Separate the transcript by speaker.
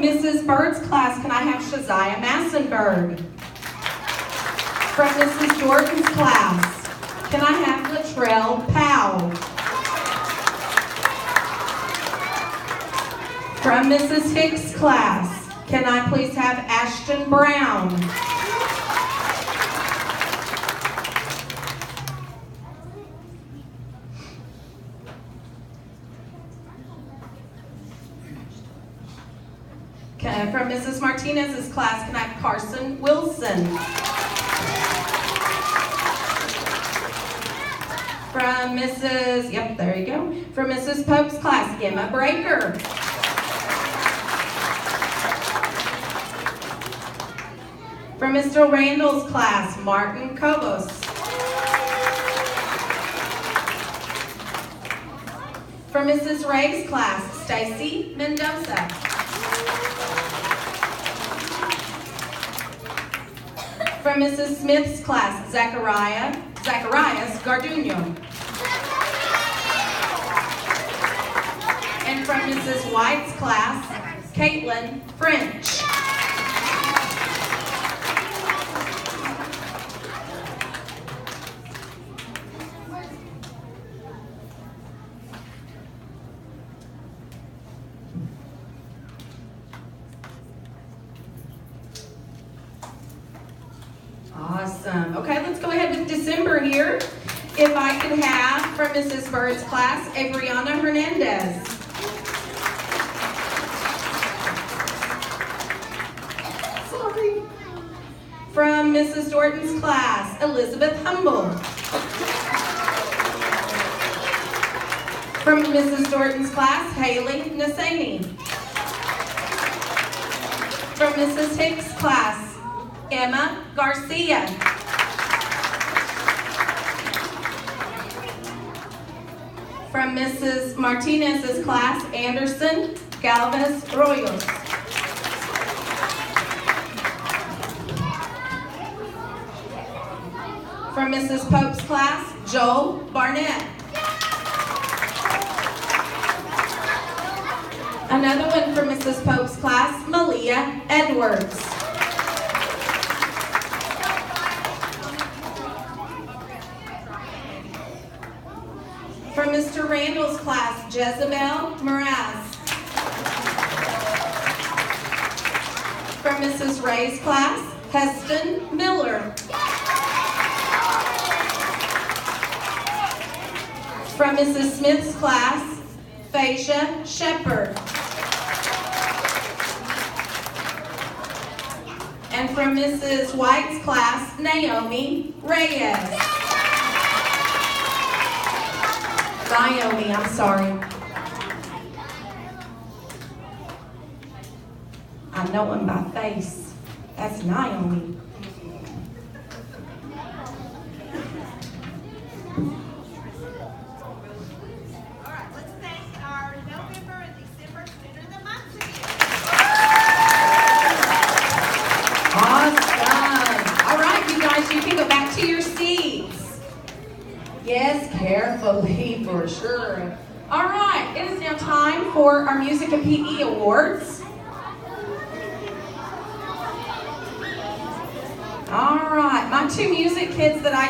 Speaker 1: Mrs. Bird's class, can I have Shaziah Massenberg? From Mrs. Jordan's class, can I have Latrell Powell? From Mrs. Hicks' class, can I please have Ashton Brown? From Mrs. Martinez's class, can I have Carson Wilson? From Mrs. There you go. From Mrs. Pope's class, Emma Breaker. From Mr. Randall's class, Martin Cobos. From Mrs. Ray's class, Stacy Mendoza. From Mrs. Smith's class, Zacharias Garduno. And from Mrs. White's class, Caitlin French. Awesome. Okay, let's go ahead with December here. If I could have from Mrs. Bird's class, Abriana Hernandez. Sorry. From Mrs. Dorton's class, Elizabeth Humble. From Mrs. Dorton's class, Haley Nassani. From Mrs. Hicks' class, Emma Garcia. From Mrs. Martinez's class, Anderson Galvez Royos. From Mrs. Pope's class, Joel Barnett. Another one from Mrs. Pope's class, Malia Edwards. From Mr. Randall's class, Jezebel Mraz. From Mrs. Ray's class, Heston Miller. From Mrs. Smith's class, Phasia Shepard. And from Mrs. White's class, Naomi Reyes. Naomi, I'm sorry. I know him by face. That's Naomi.
Speaker 2: All right, let's thank our November and December Student of the Month again.
Speaker 1: Awesome. All right, you guys, you can go back to your seats. Yes, carefully, for sure. All right, it is now time for our Music and PE Awards. All right, my two music kids that I